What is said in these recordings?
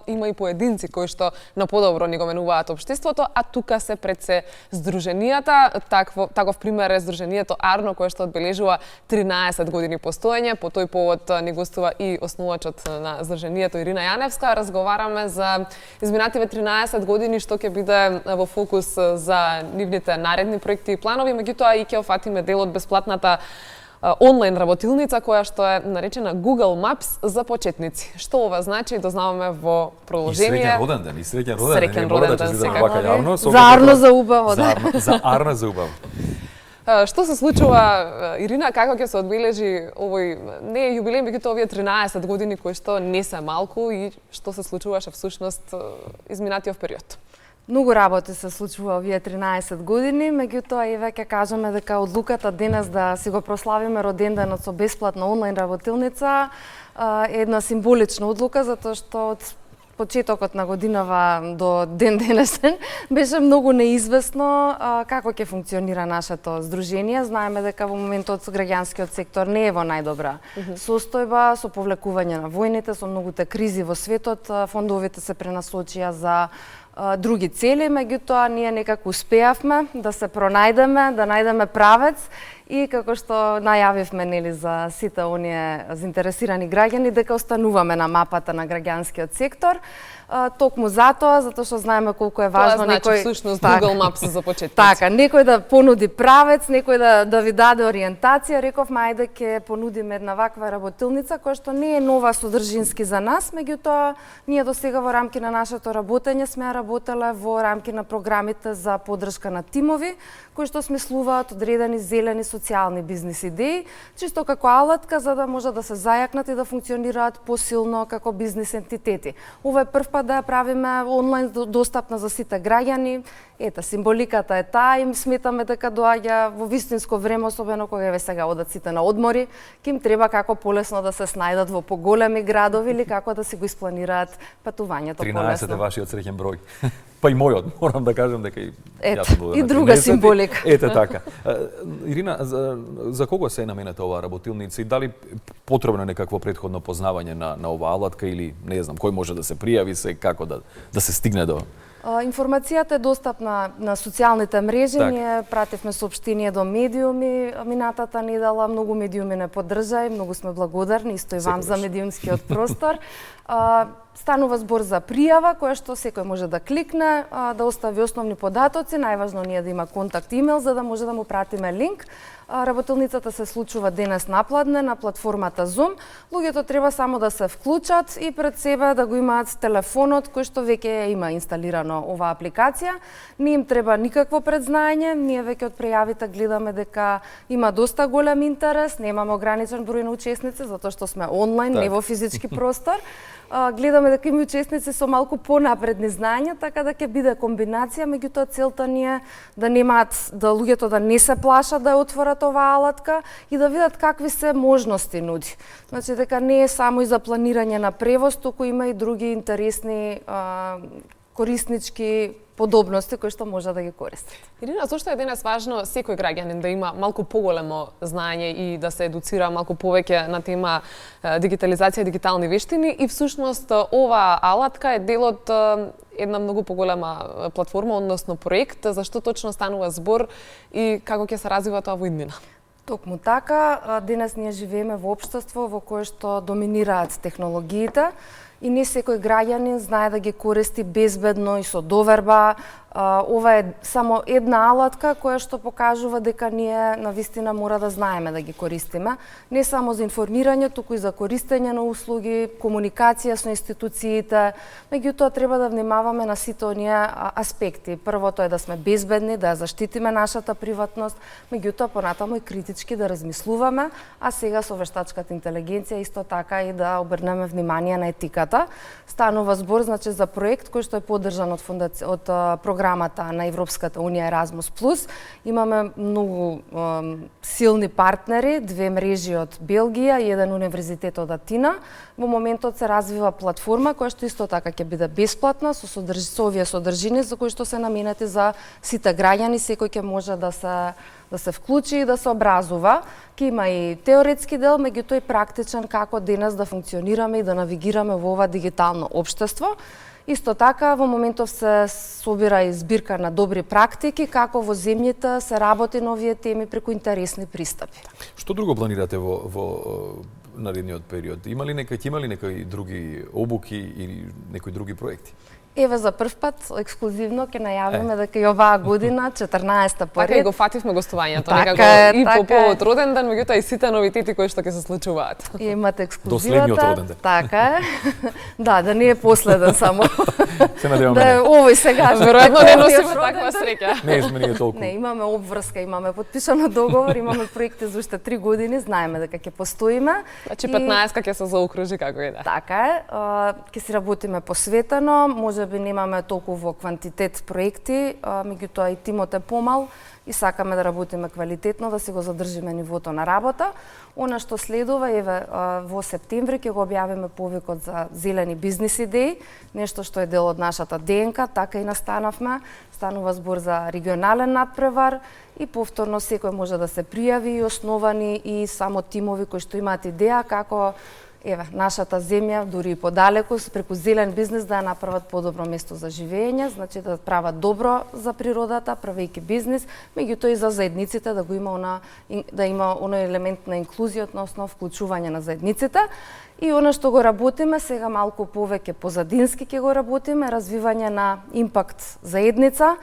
има и поединци кои што на подобро ни го менуваат општеството, а тука се пред се здруженијата. Таков пример е здруженијето Арно, кое што одбележува 13 години постоење. По тој повод ни гостува и основачот на здруженијето Ирина Јаневска. Разговараме за изминативе 13 години што ќе биде во фокус за нивните наредни проекти и планови, меѓутоа и ќе офатиме дел од бесплатната онлайн работилница која што е наречена Google Maps за почетници. Што ова значи, дознаваме во продолжение. И среќен роден ден, Среќен роден ден, секако. За Арно за убаво, да. За Арно за убаво. Што се случува, Ирина, како ќе се одбележи овој не е јубилеј, меѓутоа овие 13 години кои што не се малку и што се случуваше всушност изминатиот период? Многу работи се случува овие 13 години, меѓутоа и веќе кажеме дека одлуката денес да си го прославиме роденденот со бесплатна онлайн работилница е една символична одлука, затоа што од почетокот на годинава до ден денесен беше многу неизвестно како ќе функционира нашето здружение. Знаеме дека во моментот граѓанскиот сектор не е во најдобра состојба, со повлекување на војните, со многуте кризи во светот, фондовите се пренасочија за други цели, меѓутоа ние некако успеавме да се пронајдеме, да најдеме правец и како што најавивме нели за сите оние заинтересирани граѓани дека остануваме на мапата на граѓанскиот сектор. Токму затоа што знаеме колку е важно некој... Тоа значи всушност Google Maps за почетници. Така, некој да понуди правец, некој да ви даде ориентација, рековме ајде ќе понудиме една ваква работилница која што не е нова содржински за нас, меѓутоа ние досега во рамки на нашето работење сме работеле во рамки на програмите за поддршка на тимови кои што смислуваат одредени зелени социјални бизнис идеи, чисто како алатка за да може да се зајакнат и да функционираат посилно како бизнис ентитети. Ова е прв пат да ја правиме онлайн достапна за сите граѓани. Ета, символиката е таа и сметаме дека доаѓа во вистинско време, особено кога еве сега одат сите на одмори, ќе им треба како полесно да се снајдат во поголеми градови или како да си го испланираат патувањето полесно. 13 е вашиот среќен број. Па и мојот, морам да кажам дека и јас сум и друга символика. Ете така. Ирина, за кого се наменета оваа работилница и дали потребно е некакво претходно познавање на оваа алатка или не знам кој може да се пријави, се како да се стигне до... Информацијата е достапна на социјалните мрежи, ние пративме соопштение до медиуми минатата недела, многу медиуми не поддржаа и многу сме благодарни, исто и вам за медиумскиот простор. Станува збор за пријава, која што секој може да кликне, да остави основни податоци, најважно ние да има контакт имејл за да може да му пратиме линк. Работилницата се случува денес напладне на платформата Zoom. Луѓето треба само да се вклучат и пред себе да го имаат телефонот кој што веќе има инсталирано оваа апликација. Не им треба никакво предзнаење, ние веќе од прејавите гледаме дека има доста голем интерес, немаме ограничен број на учесници затоа што сме онлайн, не во физички простор. Гледаме дека има учесници со малку понапредни знаења, така да ќе биде комбинација, меѓутоа целта ни е да немаат, да луѓето да не се плашат да ја отворат оваа алатка и да видат какви се можности нуди. Значи дека не е само и за планирање на превоз, туку има и други интересни кориснички подобности кои што може да ги користат. Ирина, зошто е денес важно секој граѓанин да има малку поголемо знаење и да се едуцира малку повеќе на тема дигитализација и дигитални вештини и всушност оваа алатка е дел од една многу поголема платформа, односно проект, за што точно станува збор и како ќе се развива тоа во иднина? Токму така, денес ние живееме во општество во кое што доминираат технологиите и не секој граѓанин знае да ги користи безбедно и со доверба. Ова е само една алатка која што покажува дека ние навистина мора да знаеме да ги користиме, не само за информирање, туку и за користење на услуги, комуникација со институциите. Меѓутоа треба да внимаваме на сите оние аспекти. Првото е да сме безбедни, да ја заштитиме нашата приватност, меѓутоа понатаму и критички да размислуваме, а сега со вештачката интелигенција исто така и да обрнеме внимание на етиката. Станува збор значи за проект кој што е поддржан од програмата на Европската унија Erasmus+. Имаме многу силни партнери, 2 мрежи од Белгија и 1 универзитет од Атина. Во моментот се развива платформа која што исто така ќе биде бесплатна со овие содржини за кои што се наменети за сите граѓани, секој ќе може да се вклучи и да се образува. Ке има и теоретски дел, меѓутоа и практичен како денес да функционираме и да навигираме во ова дигитално општество. Исто така, во моментов се собира и збирка на добри практики, како во земјите се работи на овие теми преку интересни пристапи. Што друго планирате во наредниот период? Има ли некои други обуки или некои други проекти? Еве за прв пат ексклузивно ќе најавиме дека и оваа година 14-та поред. Така и го фативме гостувањето некако и по повод роден ден, меѓутоа и сите новитети кои што ќе се случуваат. И имате ексклузивата. Последниот роден ден. Така е. Да не е последен само. Се надеваме. Да овој сега. Веројатно не носиме таква среќа. Не измени толку. Не, имаме обврска, имаме подпишано договор, имаме проекти за уште 3 години, знаеме дека ќе постоиме. Значи 15-ка ќе се заокружи како и да. Така е. Ќе си работиме посветено, можеби немаме толку во квантитет проекти, меѓутоа и тимот е помал и сакаме да работиме квалитетно, да си го задржиме нивото на работа. Она што следува, еве, во септември ќе го објавиме повикот за зелени бизнис идеи, нешто што е дел од нашата ДНК, така и настанавме. Станува збор за регионален надпревар и повторно секој може да се пријави и основани и само тимови кои што имаат идеја како нашата земја, дури и подалеку, преку зелен бизнес да ја направат подобро место за живење, значи да прават добро за природата, правејќи бизнес, меѓутоа и за заедниците да го има да има оној елемент на инклузија, односно вклучување на заедниците. И она што го работиме, сега малку повеќе позадински ќе го работиме, развивање на импакт заедница.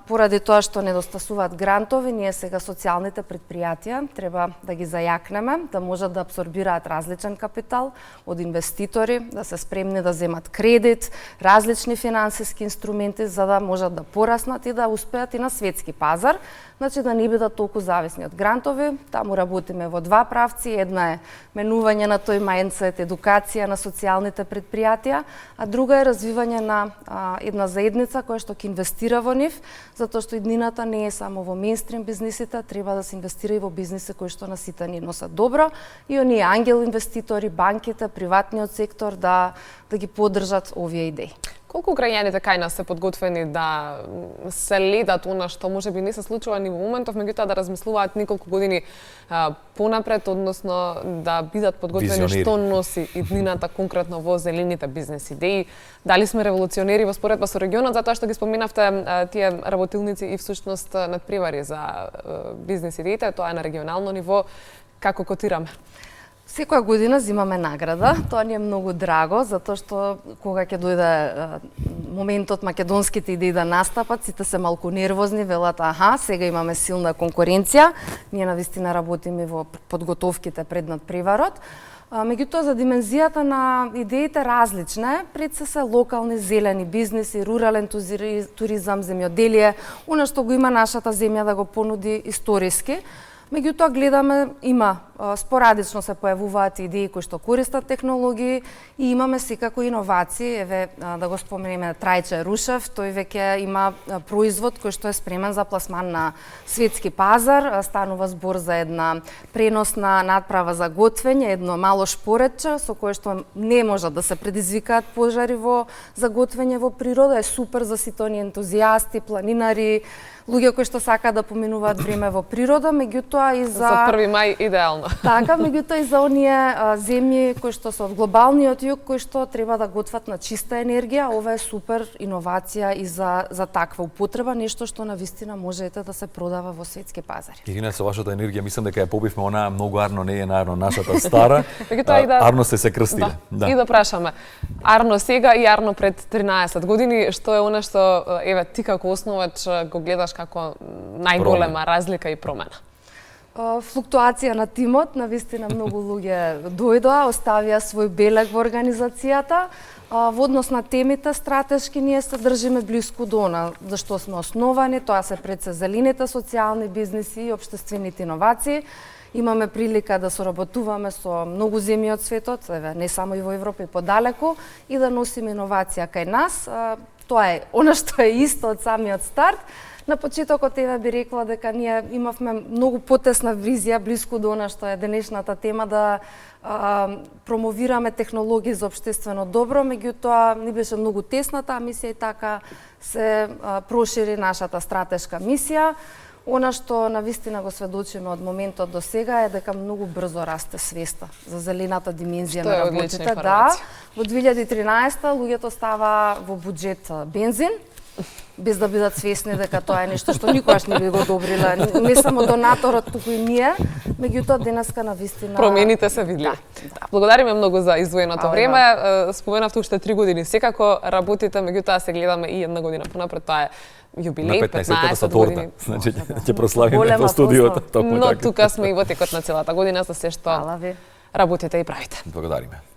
Поради тоа што недостасуваат грантови, ние сега социјалните претпријатија треба да ги зајакнеме, да можат да апсорбираат различен капитал од инвеститори, да се спремни да земат кредит, различни финансиски инструменти за да можат да пораснат и да успеат и на светски пазар, значи да не бидат толку зависни од грантови. Таму работиме во 2 правци, една е менување на тој мајндсет, едукација на социјалните претпријатија, а друга е развивање на една заедница која што ќе инвестира во нив, затоа што иднината не е само во мејнстрим бизнисите, треба да се инвестира и во бизниси кои што на сите ни носат добро, и оние ангел инвеститори, банките, приватниот сектор да ги поддржат овие идеи. Колку граѓаните кај нас се подготвени да се ледат она што можеби не се случува ни во моментов, меѓутоа да размислуваат неколку години понапред, односно да бидат подготвени што носи иднината конкретно во зелените бизнес идеи. Дали сме револуционери во споредба со регионот, затоа што ги споменавте тие работилници и всушност надпревари за бизнес идеите, тоа е на регионално ниво. Како котираме? Секоја година зимаме награда, тоа ни е многу драго, затоа што кога ќе дојде моментот македонските идеи да настапат, сите се малку нервозни, велат сега имаме силна конкуренција, ние навистина работиме во подготовките пред надпреварот. Меѓутоа, за димензијата на идеите различна е, пред се локални зелени бизнеси, рурален туризам, земјоделие, она што го има нашата земја да го понуди историски. Меѓутоа гледаме, има спорадично се појавуваат идеи кои што користат технологии и имаме секако иновации. Еве да го споменеме Трајче Рушев, тој веќе има производ кој што е спремен за пласман на светски пазар. Станува збор за една преносна надправа за готвење, едно мало шпоретче со кое што не можат да се предизвикаат пожари за готвење во природа. Е супер за сите оние ентузијасти, планинари, луѓе кои што сакаат да поминуваат време во природа, меѓутоа и за 1 мај идеално. Така, меѓутоа и за оние земји кои што се од глобалниот југ, кои што треба да готват на чиста енергија, ова е супер иновација и за таква употреба, нешто што навистина можете да се продава во светски пазари. Ирина, со вашата енергија мислам дека ја побивме онаа многу Арно не е наравно нашата стара. Да, Арно се крстиле. Да. И да прашаме. Арно сега и Арно пред 13 години, што е она што еве ти како основач го гледаш како најголема разлика и промена? Флуктуација на тимот, навистина многу луѓе дојдоа, оставија свој белег во организацијата. Во однос на темите стратешки ние се држиме блиску до она за што сме основани, тоа се пред се зелените социјални бизнеси и општествените иновации. Имаме прилика да соработуваме со многу земји од светот, не само и во Европа и подалеку, и да носиме иновација кај нас. тоа е она што е исто од самиот старт. На почетокот еве би рекла дека ние имавме многу потесна визија блиску до она што е денешната тема, да промовираме технологии за општествено добро, меѓутоа ни беше многу тесна таа мисија и така се прошири нашата стратешка мисија. Она што навистина го сведочиме од моментот до сега е дека многу брзо расте свеста за зелената димензија на работите. Да, во 2013 луѓето става во буџет бензин, без да бидат свесни дека тоа е нешто што никогаш не би го одобриле, не само донаторот, туку и ние, меѓутоа денеска навистина промените се видливи. Да. Благодариме многу за издвоеното време. Споменавте уште 3 години секако работите, меѓутоа се гледаме и една година понапред, тоа е јубилеј, 15 години. Значи ќе прославиме во студиото. Но тука сме и во текот на целата година за се што работите и правите. Благодариме.